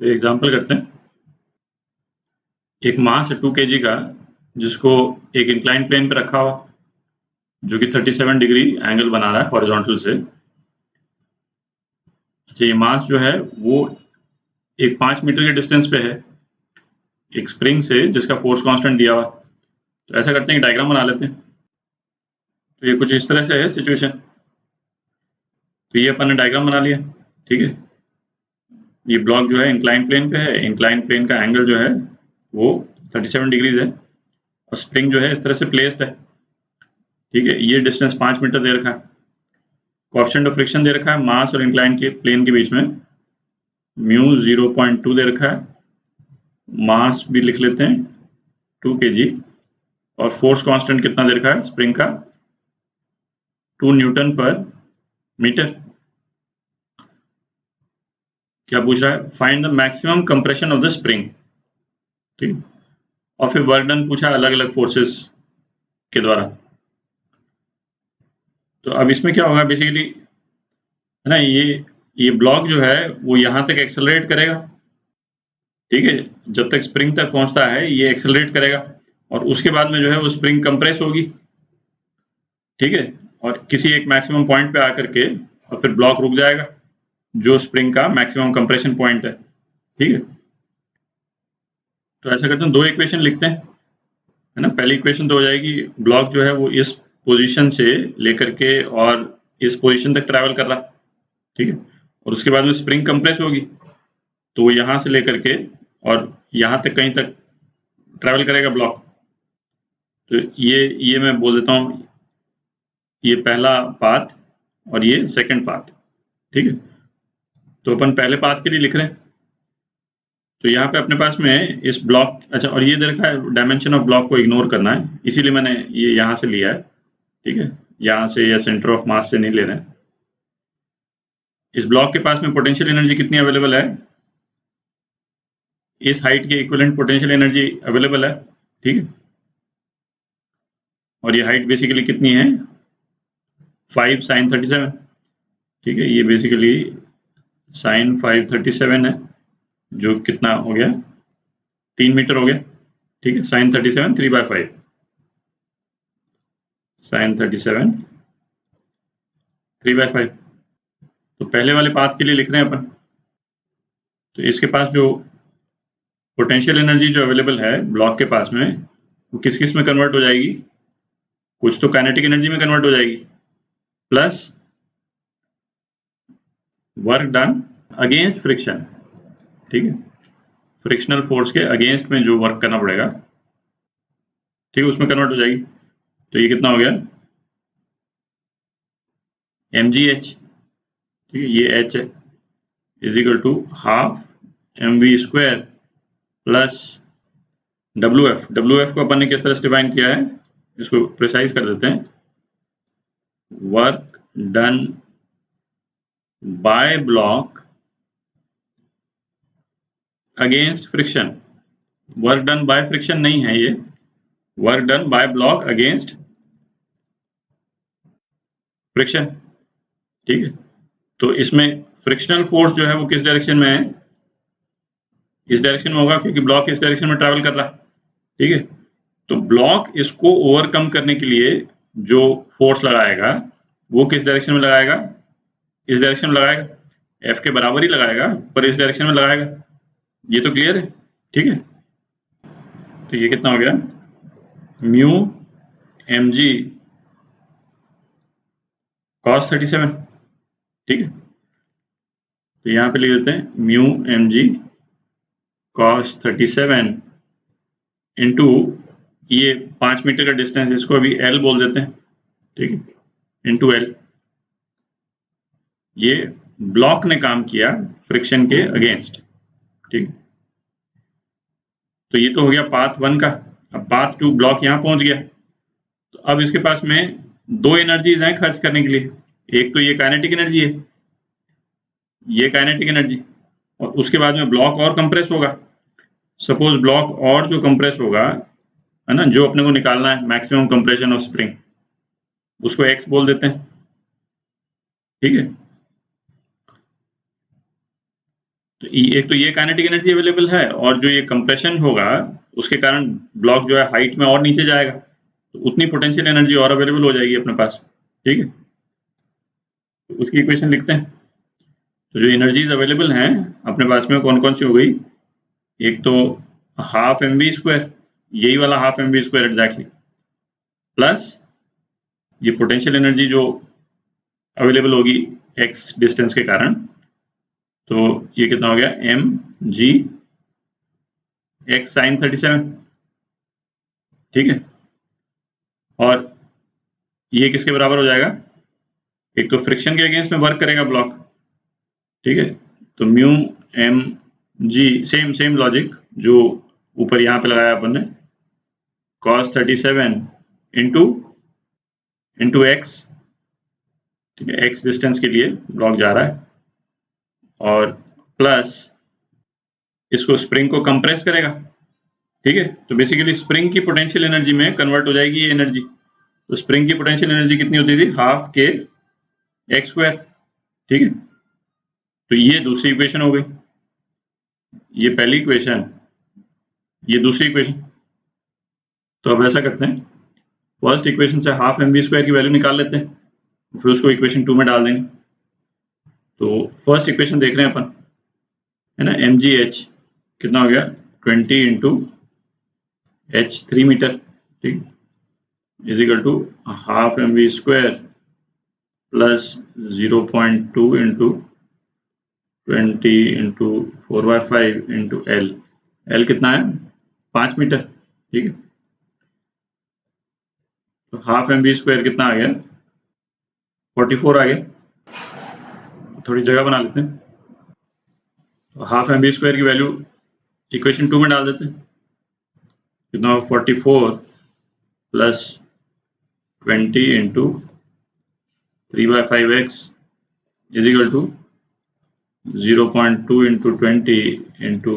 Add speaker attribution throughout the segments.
Speaker 1: तो एग्जाम्पल करते हैं। एक मास है 2 kg का, जिसको एक इंक्लाइन प्लेन पे रखा हुआ, जो कि 37 डिग्री एंगल बना रहा है हॉरिजॉन्टल से। अच्छा, ये मास जो है वो एक 5 मीटर के डिस्टेंस पे है एक स्प्रिंग से, जिसका फोर्स कांस्टेंट दिया हुआ। तो ऐसा करते हैं कि डायग्राम बना लेते हैं। तो ये कुछ इस तरह से है सिचुएशन। तो ये अपन ने डायग्राम बना लिया, ठीक है। ये ब्लॉक जो है इंक्लाइन प्लेन पे है, इंक्लाइन प्लेन का एंगल जो है वो 37 डिग्रीज है, और स्प्रिंग जो है इस तरह से प्लेस्ड है, ठीक है। ये डिस्टेंस 5 मीटर दे रखा है। कोएफिशिएंट ऑफ फ्रिक्शन दे रखा है मास और इंक्लाइन के प्लेन के बीच में, म्यू 0.2 दे रखा है। मास भी लिख लेते हैं 2 kg, और फोर्स कांस्टेंट कितना दे रखा है स्प्रिंग का, 2 न्यूटन पर मीटर। क्या पूछ रहा है? Find the maximum compression of the spring, ठीक। और फिर वर्क डन पूछा अलग अलग फोर्सेस के द्वारा। तो अब इसमें क्या होगा बेसिकली, है ना, ये ब्लॉक जो है वो यहां तक एक्सेलरेट करेगा, ठीक है। जब तक स्प्रिंग तक पहुंचता है ये एक्सेलरेट करेगा, और उसके बाद में जो है वो स्प्रिंग कंप्रेस होगी, ठीक है। और किसी एक मैक्सिमम पॉइंट पे आकर के और फिर ब्लॉक रुक जाएगा, जो स्प्रिंग का मैक्सिमम कंप्रेशन पॉइंट है, ठीक है। तो ऐसा करते हैं, दो इक्वेशन लिखते हैं, है ना। पहली इक्वेशन तो हो जाएगी, ब्लॉक जो है वो इस पोजीशन से लेकर के और इस पोजीशन तक ट्रैवल कर रहा, ठीक है। और उसके बाद में स्प्रिंग कंप्रेस होगी, तो वो यहाँ से लेकर के और यहाँ तक कहीं तक ट्रैवल करेगा ब्लॉक। तो ये मैं बोल देता हूँ, ये पहला पाथ और ये सेकंड पाथ, ठीक है। तो अपन पहले पाथ के लिए लिख रहे हैं। तो यहाँ पे अपने पास में इस ब्लॉक, अच्छा, और ये दे रखा है डायमेंशन ऑफ ब्लॉक को इग्नोर करना है, इसीलिए मैंने ये यहाँ से लिया है, ठीक है। यहाँ से या सेंटर ऑफ मास से नहीं ले रहे हैं। इस ब्लॉक के पास में पोटेंशियल एनर्जी कितनी अवेलेबल है? इस हाइट के इक्विवेलेंट पोटेंशियल एनर्जी अवेलेबल है, ठीक है। और ये हाइट बेसिकली कितनी है? 5 sin 37, ठीक है। ये बेसिकली sin 537 है, जो कितना हो गया? 3 मीटर हो गया, ठीक है। sin 37 3/5, sin 37 3/5। तो पहले वाले पाथ के लिए लिख रहे हैं अपन। तो इसके पास जो पोटेंशियल एनर्जी जो अवेलेबल है ब्लॉक के पास में, वो किस किस में कन्वर्ट हो जाएगी? कुछ तो काइनेटिक एनर्जी में कन्वर्ट हो जाएगी, plus work done against friction, ठीक है। फ्रिक्शनल फोर्स के अगेंस्ट में जो वर्क करना पड़ेगा, ठीक है, उसमें कन्वर्ट हो जाएगी। तो ये कितना हो गया? mgh, ठीक है, ये h है, is equal to half mv² plus wf को अपन ने किस तरह से डिफाइन किया है, इसको प्रिसाइज कर देते हैं। Work done bye block against friction. Work done by friction नहीं है ये, work done bye block against friction, ठीक है। तो इसमें फ्रिक्शनल फोर्स जो है वो किस डायरेक्शन में है? इस डायरेक्शन में होगा, क्योंकि ब्लॉक इस डायरेक्शन में ट्रैवल कर रहा है, ठीक है। तो ब्लॉक इसको ओवरकम करने के लिए जो फोर्स लगाएगा वो किस डायरेक्शन में लगाएगा? इस डायरेक्शन में लगाएगा, एफ के बराबर ही लगाएगा, पर इस डायरेक्शन में लगाएगा। ये तो क्लियर है, ठीक है। तो ये कितना हो गया? म्यू mg cos 37, ठीक है। तो यहाँ पे लिख देते हैं म्यू mg cos 37 इंटू ये 5 मीटर का डिस्टेंस, इसको अभी L बोल देते हैं, ठीक है, इंटू L। ये ब्लॉक ने काम किया फ्रिक्शन के अगेंस्ट, ठीक। तो ये तो हो गया पाथ 1 का। अब पाथ 2, ब्लॉक यहाँ पहुंच गया, तो अब इसके पास में दो एनर्जीज हैं खर्च करने के लिए। एक तो ये काइनेटिक एनर्जी है, ये काइनेटिक एनर्जी, और उसके बाद में ब्लॉक और कंप्रेस होगा। सपोज ब्लॉक और जो कंप्रेस होगा, है ना, जो अपने को निकालना है मैक्सिमम कंप्रेशन ऑफ स्प्रिंग, उसको x बोल देते हैं, ठीक है। तो एक तो ये काइनेटिक एनर्जी अवेलेबल है, और जो ये कंप्रेशन होगा उसके कारण ब्लॉक जो है हाइट में और नीचे जाएगा, तो उतनी पोटेंशियल एनर्जी और अवेलेबल हो जाएगी अपने पास। ठीक है, तो उसकी इक्वेशन लिखते हैं। तो जो एनर्जीज अवेलेबल हैं अपने पास में कौन कौन सी हो गई, एक तो हाफ mv², यही वाला हाफ mv² एग्जैक्टली, प्लस ये पोटेंशियल एनर्जी जो अवेलेबल होगी x डिस्टेंस के कारण, तो ये कितना हो गया mg x sin 37। ठीक है, और ये किसके बराबर हो जाएगा, एक तो फ्रिक्शन के अगेंस्ट में वर्क करेगा ब्लॉक। ठीक है, तो mu m g, same logic जो ऊपर यहाँ पे लगाया अपन ने, cos 37 इंटू एक्स। ठीक है, एक्स डिस्टेंस के लिए ब्लॉक जा रहा है, और प्लस इसको स्प्रिंग को कंप्रेस करेगा। ठीक है, तो बेसिकली स्प्रिंग की पोटेंशियल एनर्जी में कन्वर्ट हो जाएगी ये एनर्जी। तो स्प्रिंग की पोटेंशियल एनर्जी कितनी होती थी, हाफ के x²। ठीक है, तो ये दूसरी इक्वेशन हो गई, ये पहली इक्वेशन, ये दूसरी इक्वेशन। तो अब ऐसा करते हैं, फर्स्ट इक्वेशन से हाफ mv² की वैल्यू निकाल लेते हैं, फिर उसको इक्वेशन 2 में डाल देंगे। तो फर्स्ट इक्वेशन देख रहे हैं अपन, है ना, mgh कितना हो गया 20 इंटू h 3 मीटर। ठीक, is equal to half mv² plus 0.2 into 20 into 4/5 into l कितना है 5 मीटर। ठीक है, तो हाफ mv² कितना आ गया 44 आ गया। थोड़ी जगह बना लेते हैं, तो हाफ mv² की वैल्यू इक्वेशन 2 में डाल देते हैं, कितना 44 plus 20 into 3/5x is equal to 0.2 into 20 into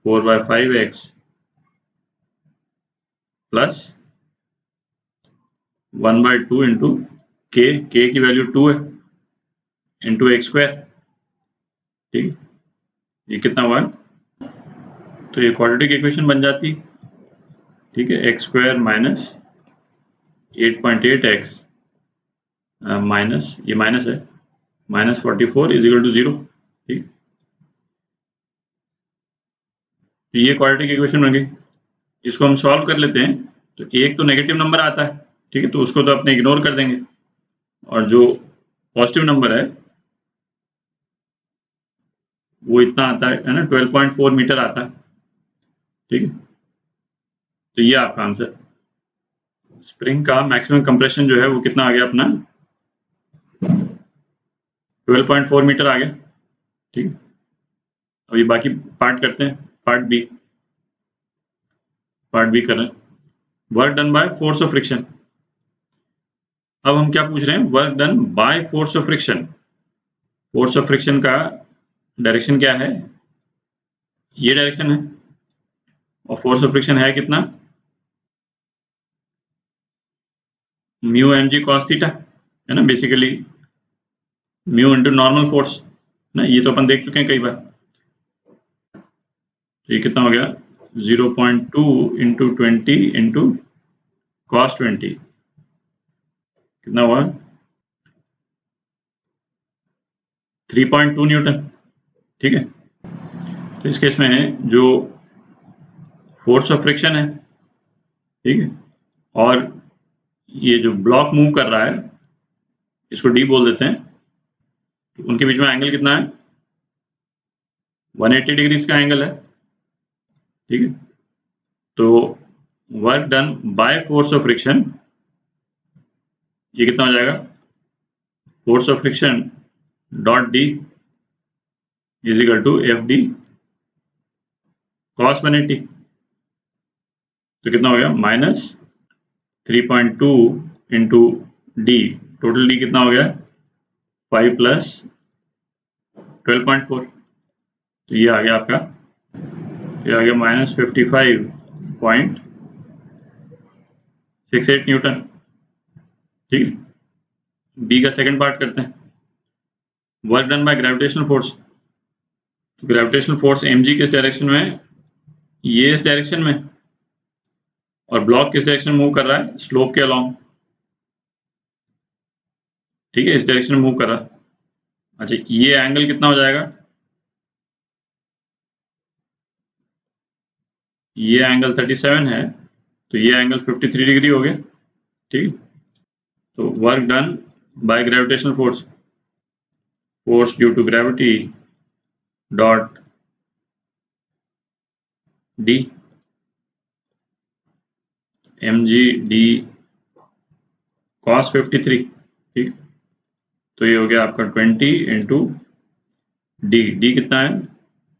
Speaker 1: 4/5x plus 1/2 into k की वैल्यू 2 है, इंटू x²। ठीक, ये कितना हुआ, तो ये क्वाड्रेटिक इक्वेशन बन जाती। ठीक है, x² माइनस 8.8x माइनस, ये माइनस है, माइनस 44 इज इक्वल टू 0। ठीक, तो ये क्वाड्रेटिक इक्वेशन बन गई। इसको हम सॉल्व कर लेते हैं, तो एक तो नेगेटिव नंबर आता है। ठीक है, तो उसको तो अपने इग्नोर कर देंगे, और जो पॉजिटिव नंबर है वो इतना आता है ना, 12.4 मीटर आता है। ठीक है, तो ये आपका आंसर। स्प्रिंग का मैक्सिमम कंप्रेशन जो है वो कितना आ गया अपना 12.4 मीटर आ गया। ठीक है, अभी बाकी पार्ट करते हैं, पार्ट बी कर रहे हैं, work done by force of friction. अब हम क्या पूछ रहे हैं, work done by force of friction. Force of friction का डायरेक्शन क्या है, ये डायरेक्शन है, और फोर्स ऑफ फ्रिक्शन है कितना, म्यू mg cos थीटा, है ना, basically mu into normal force ना, ये तो अपन देख चुके हैं कई बार। तो ये कितना हो गया 0.2 इंटू 20 इंटू cos 20, कितना हुआ 3.2 न्यूटन। ठीक है, तो इस केस में जो फोर्स ऑफ फ्रिक्शन है, ठीक है, और ये जो ब्लॉक मूव कर रहा है, इसको डी बोल देते हैं, तो उनके बीच में एंगल कितना है 180 डिग्रीज का एंगल है। ठीक है, तो work done by force of friction, ये कितना हो जाएगा, force of friction dot d is equal to f d cos 180। तो कितना हो गया minus 3.2 into d, total d कितना हो गया 5 प्लस 12.4, तो ये आ गया आपका, ये आ गया माइनस 55.68 न्यूटन। ठीक है, बी का सेकंड पार्ट करते हैं, work done by gravitational force. तो ग्रेविटेशनल फोर्स mg किस डायरेक्शन में है, ये इस डायरेक्शन में, और ब्लॉक किस डायरेक्शन में मूव कर रहा है, स्लोप के अलोंग, ठीक है, इस डायरेक्शन में मूव कर रहा है। अच्छा, ये एंगल कितना हो जाएगा, ये एंगल 37 है, तो ये एंगल 53 डिग्री हो गया, ठीक। तो work done by gravitational force due to gravity dot d, mg d cos 53, ठीक। तो ये हो गया आपका 20 इंटू डी कितना है,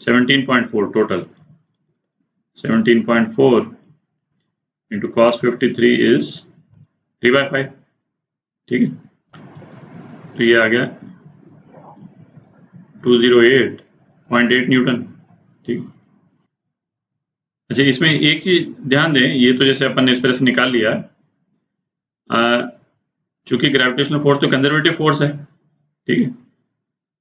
Speaker 1: 17.4 टोटल, 17.4 इंटू cos 53 इज 3/5, ठीक है। तो ये आ गया 208.8 न्यूटन, ठीक। अच्छा, इसमें एक चीज ध्यान दें, ये तो जैसे अपन ने इस तरह से निकाल लिया, चूंकि ग्रेविटेशनल फोर्स तो कंजर्वेटिव फोर्स है, ठीक है।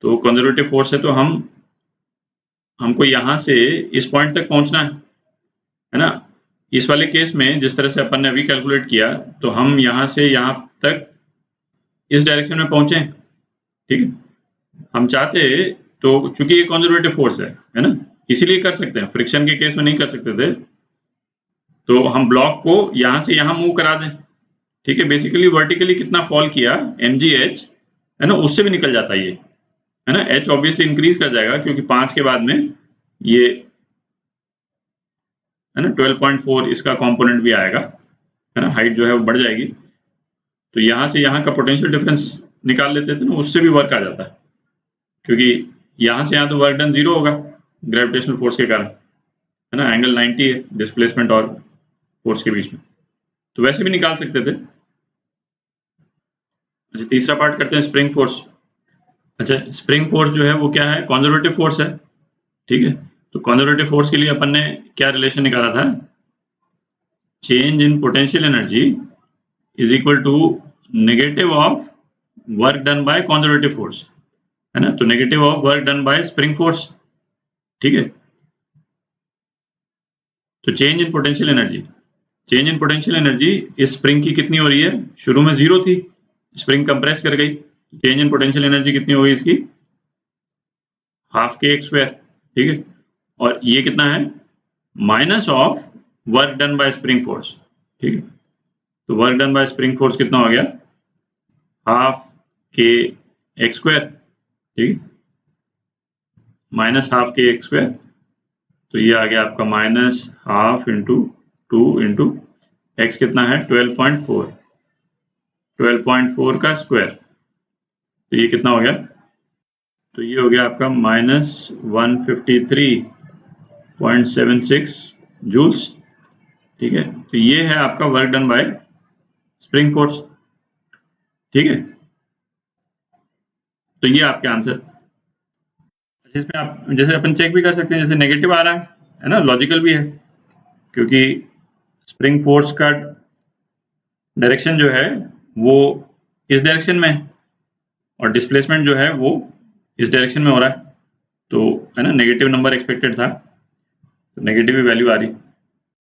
Speaker 1: तो कंजर्वेटिव फोर्स है तो हमको यहां से इस पॉइंट तक पहुंचना है ना। इस वाले केस में जिस तरह से अपन ने अभी कैलकुलेट किया, तो हम यहां से यहां तक इस डायरेक्शन में पहुंचे, ठीक है। हम चाहते तो, चूंकि ये कंजर्वेटिव फोर्स है ना, इसीलिए कर सकते हैं, फ्रिक्शन के केस में नहीं कर सकते थे, तो हम ब्लॉक को यहां से यहां मूव करा दें, ठीक है। बेसिकली वर्टिकली कितना फॉल किया mgh, है ना, उससे भी निकल जाता ये, है ना। h ऑब्वियसली इंक्रीज कर जाएगा, क्योंकि 5 के बाद में ये, है ना, 12.4 इसका कंपोनेंट भी आएगा, है ना, हाइट जो है वो बढ़ जाएगी। तो यहां से यहां का पोटेंशियल डिफरेंस निकाल लेते थे ना, उससे भी वर्क आ जाता है, क्योंकि यहां से यहां तो वर्क डन 0 होगा ग्रेविटेशनल फोर्स के कारण, है ना। एंगल 90 है डिस्प्लेसमेंट और फोर्स के बीच में, तो वैसे भी निकाल सकते थे। अच्छा, तीसरा पार्ट करते हैं, स्प्रिंग फोर्स। अच्छा, स्प्रिंग फोर्स जो है वो क्या है, कंजर्वेटिव फोर्स है, ठीक है। तो कंजर्वेटिव फोर्स के लिए अपन ने क्या रिलेशन निकाला था, change in potential energy is equal to negative of work done by conservative force, है ना। तो negative of work done by spring force, ठीक है। तो चेंज इन पोटेंशियल एनर्जी इस स्प्रिंग की कितनी हो रही है, शुरू में 0 थी, स्प्रिंग कंप्रेस कर गई, चेंज इन पोटेंशियल एनर्जी कितनी हो गई इसकी, हाफ kx², ठीक है। और ये कितना है, minus of work done by spring force, ठीक है। तो work done by spring force कितना हो गया, हाफ kx², ठीक, माइनस हाफ kx²। तो ये आ गया आपका minus half into 2 into x कितना है 12.4 का स्क्वायर, तो ये कितना हो गया, तो ये हो गया आपका माइनस 153.76 जूल्स, ठीक है। तो ये है आपका work done by spring force, ठीक है। तो ये आपके आंसर। इसमें आप जैसे अपन चेक भी कर सकते हैं, जैसे नेगेटिव आ रहा है ना, लॉजिकल भी है, क्योंकि स्प्रिंग फोर्स का डायरेक्शन जो है वो इस डायरेक्शन में है, और डिस्प्लेसमेंट जो है वो इस डायरेक्शन में हो रहा है, तो है ना, नेगेटिव नंबर एक्सपेक्टेड था, तो नेगेटिव वैल्यू आ रही।